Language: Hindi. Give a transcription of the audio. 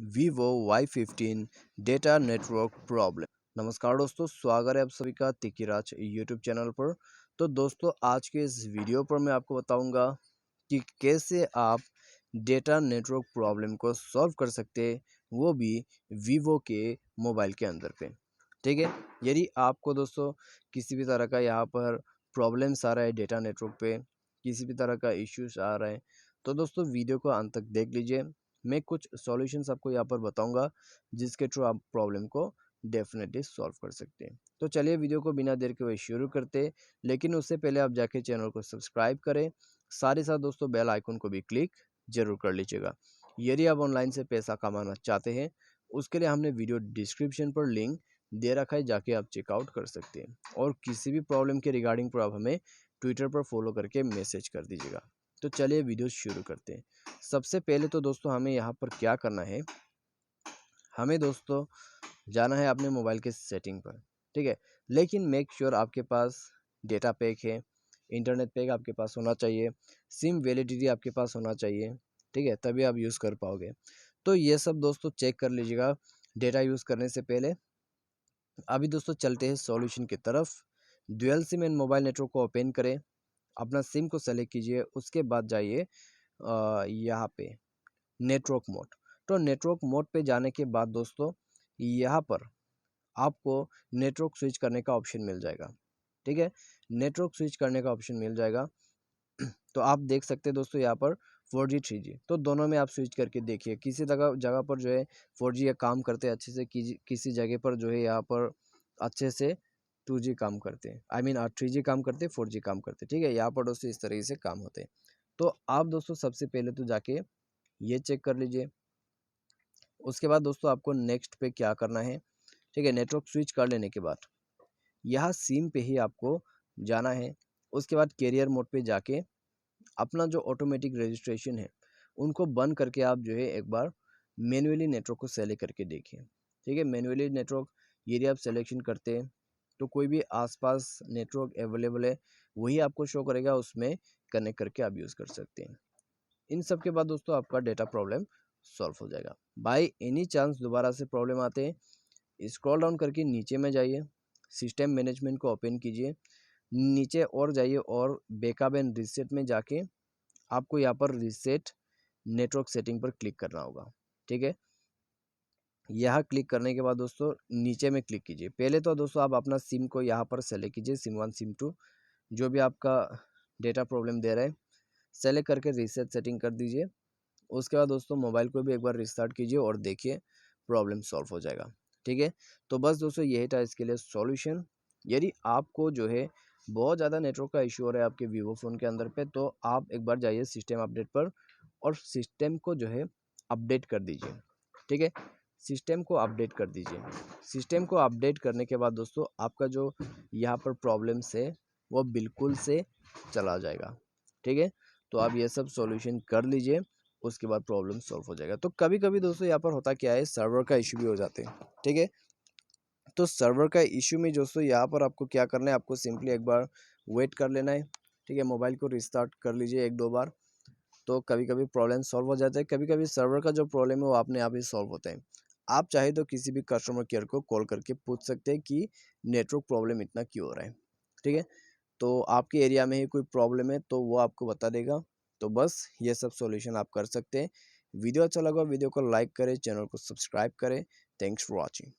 Vivo Y15 data network problem. नमस्कार दोस्तों, स्वागत है आप सभी का तिकीराज यूट्यूब चैनल पर। तो दोस्तों, आज के इस वीडियो पर मैं आपको बताऊंगा कि कैसे आप डेटा नेटवर्क प्रॉब्लम को सॉल्व कर सकते हैं, वो भी वीवो के मोबाइल के अंदर पे। ठीक है, यदि आपको दोस्तों किसी भी तरह का यहाँ पर प्रॉब्लम्स आ रहा है, डेटा नेटवर्क पे किसी भी तरह का इश्यूज आ रहा है, तो दोस्तों वीडियो को अंत तक देख लीजिए। मैं कुछ सॉल्यूशंस आपको यहाँ पर बताऊंगा जिसके थ्रू आप प्रॉब्लम को डेफिनेटली सॉल्व कर सकते हैं। तो चलिए वीडियो को बिना देर के हुए शुरू करते हैं, लेकिन उससे पहले आप जाके चैनल को सब्सक्राइब करें, साथ ही साथ दोस्तों बेल आइकन को भी क्लिक जरूर कर लीजिएगा। यदि आप ऑनलाइन से पैसा कमाना चाहते हैं, उसके लिए हमने वीडियो डिस्क्रिप्शन पर लिंक दे रखा है, जाके आप चेकआउट कर सकते हैं। और किसी भी प्रॉब्लम के रिगार्डिंग पर आप हमें ट्विटर पर फॉलो करके मैसेज कर दीजिएगा। तो चलिए वीडियो शुरू करते हैं। सबसे पहले तो दोस्तों हमें यहाँ पर क्या करना है, हमें दोस्तों जाना है अपने मोबाइल के सेटिंग पर। ठीक है, लेकिन मेक श्योर आपके पास डेटा पैक है, इंटरनेट पैक आपके पास होना चाहिए, सिम वैलिडिटी आपके पास होना चाहिए। ठीक है, तभी आप यूज़ कर पाओगे। तो ये सब दोस्तों चेक कर लीजिएगा डेटा यूज़ करने से पहले। अभी दोस्तों चलते हैं सॉल्यूशन की तरफ। Dual SIM and mobile network को ओपन करें, अपना सिम को सेलेक्ट कीजिए, उसके बाद जाइए यहाँ पे नेटवर्क मोड। तो नेटवर्क मोड पे जाने के बाद दोस्तों यहाँ पर आपको नेटवर्क स्विच करने का ऑप्शन मिल जाएगा। ठीक है, नेटवर्क स्विच करने का ऑप्शन मिल जाएगा। तो आप देख सकते हैं दोस्तों यहाँ पर 4G 3G, तो दोनों में आप स्विच करके देखिए। किसी जगह जगह पर जो है 4G ये काम करते हैं अच्छे से, किसी जगह पर जो है यहाँ पर अच्छे से 2G काम करते हैं, आई मीन 3G काम करते हैं, 4G काम करते हैं। ठीक है, यहाँ पर दोस्तों इस तरीके से काम होते हैं। तो आप दोस्तों सबसे पहले तो जाके ये चेक कर लीजिए। उसके बाद दोस्तों आपको नेक्स्ट पे क्या करना है। ठीक है, नेटवर्क स्विच कर लेने के बाद यहाँ सिम पे ही आपको जाना है। उसके बाद कैरियर मोड पे जाके अपना जो ऑटोमेटिक रजिस्ट्रेशन है उनको बंद करके आप जो है एक बार मैन्युअली नेटवर्क को सेलेक्ट करके देखिए। ठीक है, मैन्युअली नेटवर्क यदि आप सिलेक्शन करते हैं तो कोई भी आसपास नेटवर्क अवेलेबल है वही आपको शो करेगा, उसमें कनेक्ट करके आप यूज़ कर सकते हैं। इन सब के बाद दोस्तों आपका डेटा प्रॉब्लम सॉल्व हो जाएगा। बाय एनी चांस दोबारा से प्रॉब्लम आते हैं, स्क्रॉल डाउन करके नीचे में जाइए, सिस्टम मैनेजमेंट को ओपन कीजिए, नीचे और जाइए और बैकअप एंड रीसेट में जाके आपको यहाँ पर रीसेट नेटवर्क सेटिंग पर क्लिक करना होगा। ठीक है, यहाँ क्लिक करने के बाद दोस्तों नीचे में क्लिक कीजिए। पहले तो दोस्तों आप अपना सिम को यहाँ पर सेलेक्ट कीजिए, सिम 1 सिम 2 जो भी आपका डेटा प्रॉब्लम दे रहा है, सेलेक्ट करके रीसेट सेटिंग कर दीजिए। उसके बाद दोस्तों मोबाइल को भी एक बार रिस्टार्ट कीजिए और देखिए प्रॉब्लम सॉल्व हो जाएगा। ठीक है, तो बस दोस्तों यही था इसके लिए सॉल्यूशन। यदि आपको जो है बहुत ज़्यादा नेटवर्क का इशू हो रहा है आपके वीवो फ़ोन के अंदर पे, तो आप एक बार जाइए सिस्टम अपडेट पर और सिस्टम को जो है अपडेट कर दीजिए। ठीक है, सिस्टम को अपडेट कर दीजिए। सिस्टम को अपडेट करने के बाद दोस्तों आपका जो यहाँ पर प्रॉब्लम्स है वो बिल्कुल से चला जाएगा। ठीक है, तो आप ये सब सॉल्यूशन कर लीजिए, उसके बाद प्रॉब्लम सॉल्व हो जाएगा। तो कभी कभी दोस्तों यहाँ पर होता क्या है, सर्वर का इशू भी हो जाते हैं। ठीक है, तो सर्वर का इशू में दोस्तों यहाँ पर आपको क्या करना है, आपको सिंपली एक बार वेट कर लेना है। ठीक है, मोबाइल को रिस्टार्ट कर लीजिए 1-2 बार, तो कभी कभी प्रॉब्लम सॉल्व हो जाता है। कभी कभी सर्वर का जो प्रॉब्लम है वो अपने आप ही सॉल्व होता है। आप चाहे तो किसी भी कस्टमर केयर को कॉल करके पूछ सकते हैं कि नेटवर्क प्रॉब्लम इतना क्यों हो रहा है। ठीक है, तो आपके एरिया में ही कोई प्रॉब्लम है तो वो आपको बता देगा। तो बस ये सब सॉल्यूशन आप कर सकते हैं। वीडियो अच्छा लगा वीडियो को लाइक करें, चैनल को सब्सक्राइब करें। Thanks for watching.